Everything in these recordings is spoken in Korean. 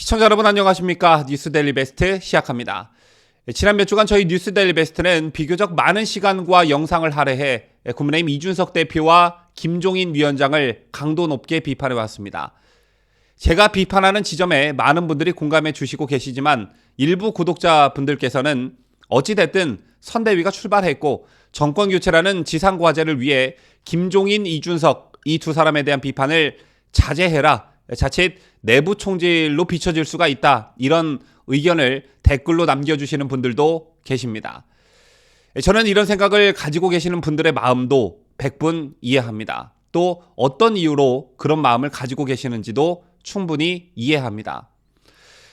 시청자 여러분 안녕하십니까? 뉴스데일리 베스트 시작합니다. 지난 몇 주간 저희 뉴스데일리 베스트는 비교적 많은 시간과 영상을 할애해 국민의힘 이준석 대표와 김종인 위원장을 강도 높게 비판해 왔습니다. 제가 비판하는 지점에 많은 분들이 공감해 주시고 계시지만 일부 구독자분들께서는 어찌됐든 선대위가 출발했고 정권교체라는 지상과제를 위해 김종인, 이준석 이 두 사람에 대한 비판을 자제해라. 자칫 내부 총질로 비춰질 수가 있다. 이런 의견을 댓글로 남겨주시는 분들도 계십니다. 저는 이런 생각을 가지고 계시는 분들의 마음도 100분 이해합니다. 또 어떤 이유로 그런 마음을 가지고 계시는지도 충분히 이해합니다.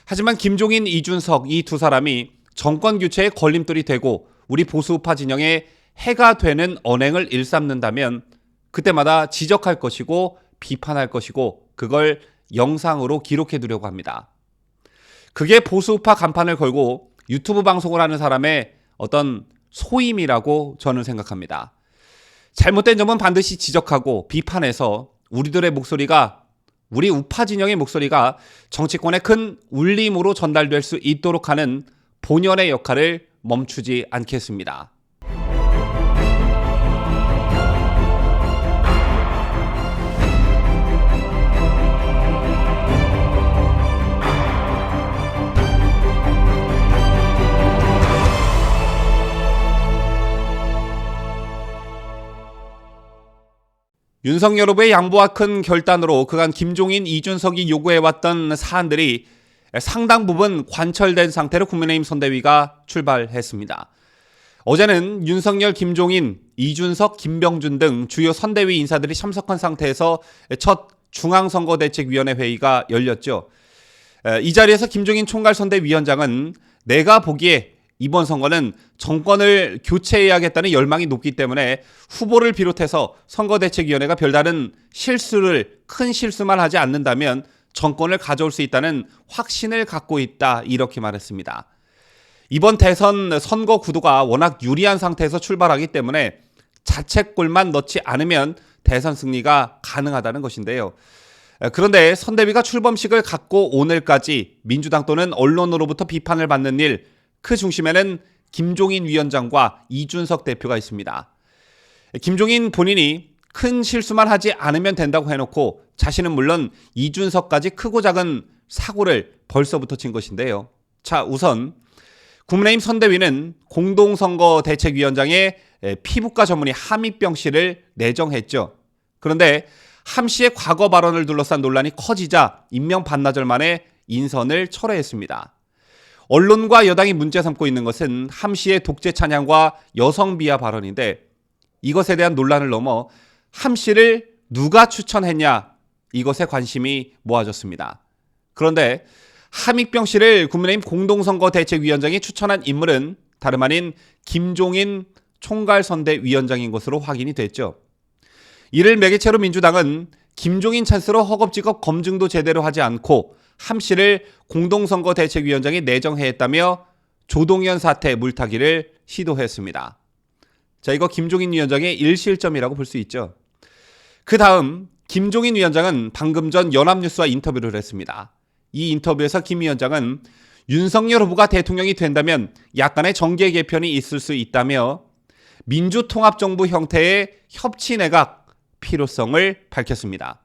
하지만 김종인, 이준석 이 두 사람이 정권 교체의 걸림돌이 되고 우리 보수우파 진영에 해가 되는 언행을 일삼는다면 그때마다 지적할 것이고 비판할 것이고 그걸 영상으로 기록해 두려고 합니다. 그게 보수우파 간판을 걸고 유튜브 방송을 하는 사람의 어떤 소임이라고 저는 생각합니다. 잘못된 점은 반드시 지적하고 비판해서 우리들의 목소리가, 우리 우파 진영의 목소리가 정치권의 큰 울림으로 전달될 수 있도록 하는 본연의 역할을 멈추지 않겠습니다. 윤석열 후보의 양보와 큰 결단으로 그간 김종인, 이준석이 요구해왔던 사안들이 상당 부분 관철된 상태로 국민의힘 선대위가 출발했습니다. 어제는 윤석열, 김종인, 이준석, 김병준 등 주요 선대위 인사들이 참석한 상태에서 첫 중앙선거대책위원회 회의가 열렸죠. 이 자리에서 김종인 총괄선대위원장은 내가 보기에 이번 선거는 정권을 교체해야겠다는 열망이 높기 때문에 후보를 비롯해서 선거대책위원회가 별다른 큰 실수만 하지 않는다면 정권을 가져올 수 있다는 확신을 갖고 있다, 이렇게 말했습니다. 이번 대선 선거 구도가 워낙 유리한 상태에서 출발하기 때문에 자책골만 넣지 않으면 대선 승리가 가능하다는 것인데요. 그런데 선대위가 출범식을 갖고 오늘까지 민주당 또는 언론으로부터 비판을 받는 일, 그 중심에는 김종인 위원장과 이준석 대표가 있습니다. 김종인 본인이 큰 실수만 하지 않으면 된다고 해놓고 자신은 물론 이준석까지 크고 작은 사고를 벌써부터 친 것인데요. 자, 우선 국민의힘 선대위는 공동선거대책위원장의 피부과 전문의 함익병 씨를 내정했죠. 그런데 함 씨의 과거 발언을 둘러싼 논란이 커지자 임명 반나절 만에 인선을 철회했습니다. 언론과 여당이 문제 삼고 있는 것은 함 씨의 독재 찬양과 여성 비하 발언인데 이것에 대한 논란을 넘어 함 씨를 누가 추천했냐, 이것에 관심이 모아졌습니다. 그런데 함익병 씨를 국민의힘 공동선거대책위원장이 추천한 인물은 다름 아닌 김종인 총괄선대위원장인 것으로 확인이 됐죠. 이를 매개체로 민주당은 김종인 찬스로 허겁지겁 검증도 제대로 하지 않고 함 씨를 공동선거대책위원장에 내정했다며 조동현 사태 물타기를 시도했습니다. 자, 이거 김종인 위원장의 일실점이라고 볼 수 있죠. 그 다음 김종인 위원장은 방금 전 연합뉴스와 인터뷰를 했습니다. 이 인터뷰에서 김 위원장은 윤석열 후보가 대통령이 된다면 약간의 정계 개편이 있을 수 있다며 민주통합정부 형태의 협치내각 필요성을 밝혔습니다.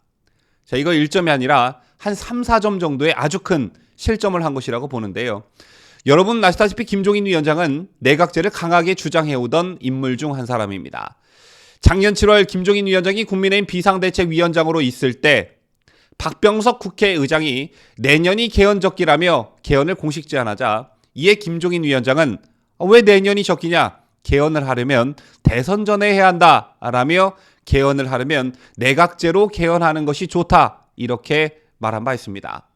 자, 이거 1점이 아니라 한 3, 4점 정도의 아주 큰 실점을 한 것이라고 보는데요. 여러분 아시다시피 김종인 위원장은 내각제를 강하게 주장해오던 인물 중 한 사람입니다. 작년 7월 김종인 위원장이 국민의힘 비상대책위원장으로 있을 때 박병석 국회의장이 내년이 개헌적기라며 개헌을 공식 제안하자 이에 김종인 위원장은 왜 내년이 적기냐, 개헌을 하려면 대선 전에 해야 한다라며 개헌을 하려면 내각제로 개헌하는 것이 좋다, 이렇게 말한 바 있습니다.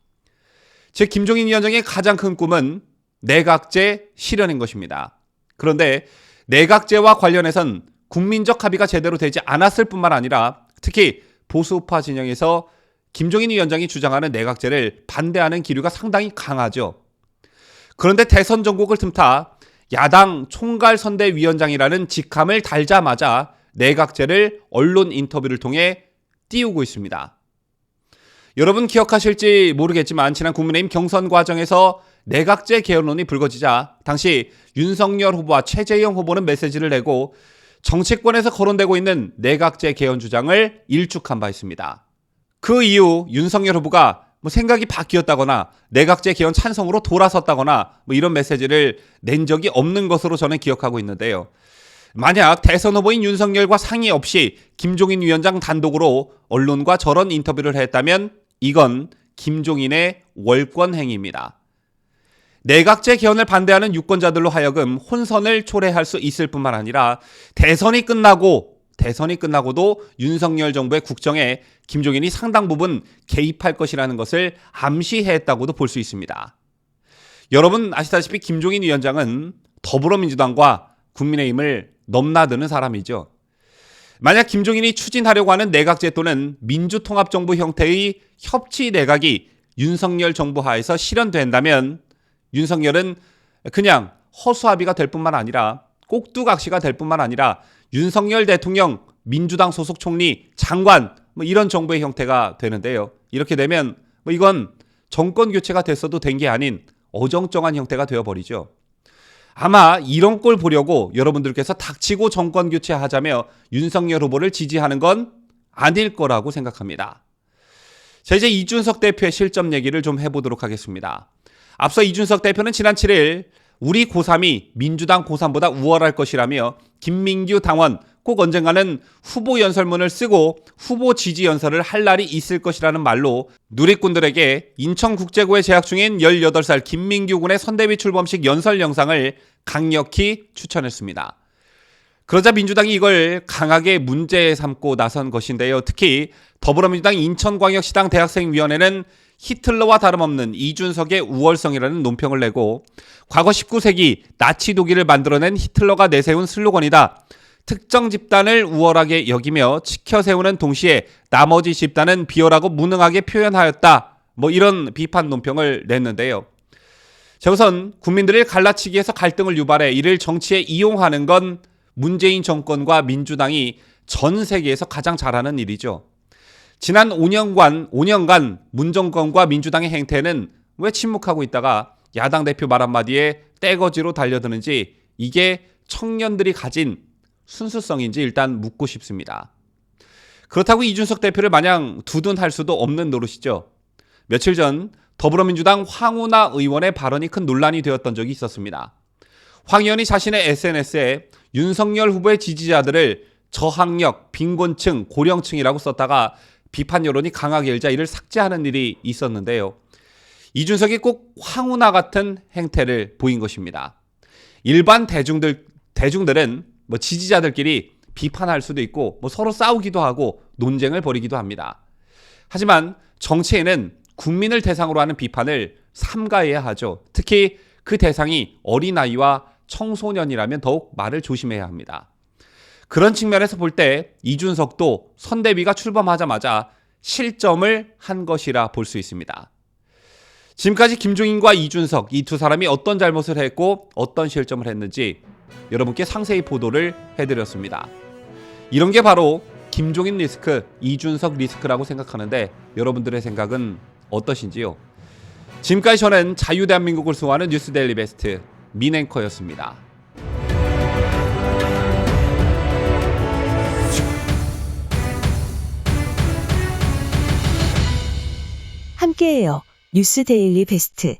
즉 김종인 위원장의 가장 큰 꿈은 내각제 실현인 것입니다. 그런데 내각제와 관련해선 국민적 합의가 제대로 되지 않았을 뿐만 아니라 특히 보수우파 진영에서 김종인 위원장이 주장하는 내각제를 반대하는 기류가 상당히 강하죠. 그런데 대선 전국을 틈타 야당 총괄선대위원장이라는 직함을 달자마자 내각제를 언론 인터뷰를 통해 띄우고 있습니다. 여러분 기억하실지 모르겠지만 지난 국민의힘 경선 과정에서 내각제 개헌론이 불거지자 당시 윤석열 후보와 최재형 후보는 메시지를 내고 정치권에서 거론되고 있는 내각제 개헌 주장을 일축한 바 있습니다. 그 이후 윤석열 후보가 생각이 바뀌었다거나 내각제 개헌 찬성으로 돌아섰다거나 이런 메시지를 낸 적이 없는 것으로 저는 기억하고 있는데요. 만약 대선 후보인 윤석열과 상의 없이 김종인 위원장 단독으로 언론과 저런 인터뷰를 했다면 이건 김종인의 월권 행위입니다. 내각제 개헌을 반대하는 유권자들로 하여금 혼선을 초래할 수 있을 뿐만 아니라 대선이 끝나고도 윤석열 정부의 국정에 김종인이 상당 부분 개입할 것이라는 것을 암시했다고도 볼 수 있습니다. 여러분 아시다시피 김종인 위원장은 더불어민주당과 국민의힘을 넘나드는 사람이죠. 만약 김종인이 추진하려고 하는 내각제 또는 민주통합정부 형태의 협치 내각이 윤석열 정부 하에서 실현된다면 윤석열은 그냥 허수아비가 될 뿐만 아니라 꼭두각시가 될 뿐만 아니라 윤석열 대통령, 민주당 소속 총리, 장관 이런 정부의 형태가 되는데요. 이렇게 되면 이건 정권 교체가 됐어도 된 게 아닌 어정쩡한 형태가 되어버리죠. 아마 이런 꼴 보려고 여러분들께서 닥치고 정권 교체하자며 윤석열 후보를 지지하는 건 아닐 거라고 생각합니다. 자, 이제 이준석 대표의 실점 얘기를 좀 해보도록 하겠습니다. 앞서 이준석 대표는 지난 7일 우리 고3이 민주당 고3보다 우월할 것이라며 김민규 당원 꼭 언젠가는 후보 연설문을 쓰고 후보 지지 연설을 할 날이 있을 것이라는 말로 누리꾼들에게 인천국제고에 재학 중인 18살 김민규 군의 선대위 출범식 연설 영상을 강력히 추천했습니다. 그러자 민주당이 이걸 강하게 문제 삼고 나선 것인데요. 특히 더불어민주당 인천광역시당 대학생위원회는 히틀러와 다름없는 이준석의 우월성이라는 논평을 내고 과거 19세기 나치 독일을 만들어낸 히틀러가 내세운 슬로건이다. 특정 집단을 우월하게 여기며 치켜세우는 동시에 나머지 집단은 비열하고 무능하게 표현하였다. 이런 비판 논평을 냈는데요. 자, 우선 국민들을 갈라치기해서 갈등을 유발해 이를 정치에 이용하는 건 문재인 정권과 민주당이 전 세계에서 가장 잘하는 일이죠. 지난 5년간 문정권과 민주당의 행태는 왜 침묵하고 있다가 야당 대표 말 한마디에 떼거지로 달려드는지 이게 청년들이 가진 순수성인지 일단 묻고 싶습니다. 그렇다고 이준석 대표를 마냥 두둔할 수도 없는 노릇이죠. 며칠 전 더불어민주당 황운하 의원의 발언이 큰 논란이 되었던 적이 있었습니다. 황 의원이 자신의 SNS에 윤석열 후보의 지지자들을 저학력, 빈곤층, 고령층이라고 썼다가 비판 여론이 강하게 일자 이를 삭제하는 일이 있었는데요. 이준석이 꼭 황운하 같은 행태를 보인 것입니다. 일반 대중들은 지지자들끼리 비판할 수도 있고 서로 싸우기도 하고 논쟁을 벌이기도 합니다. 하지만 정치인은 국민을 대상으로 하는 비판을 삼가해야 하죠. 특히 그 대상이 어린아이와 청소년이라면 더욱 말을 조심해야 합니다. 그런 측면에서 볼 때 이준석도 선대위가 출범하자마자 실점을 한 것이라 볼 수 있습니다. 지금까지 김종인과 이준석 이 두 사람이 어떤 잘못을 했고 어떤 실점을 했는지 여러분께 상세히 보도를 해드렸습니다. 이런 게 바로 김종인 리스크, 이준석 리스크라고 생각하는데 여러분들의 생각은 어떠신지요? 지금까지 저는 자유대한민국을 수호하는 뉴스데일리 베스트 민앵커였습니다. 함께해요. 뉴스데일리 베스트.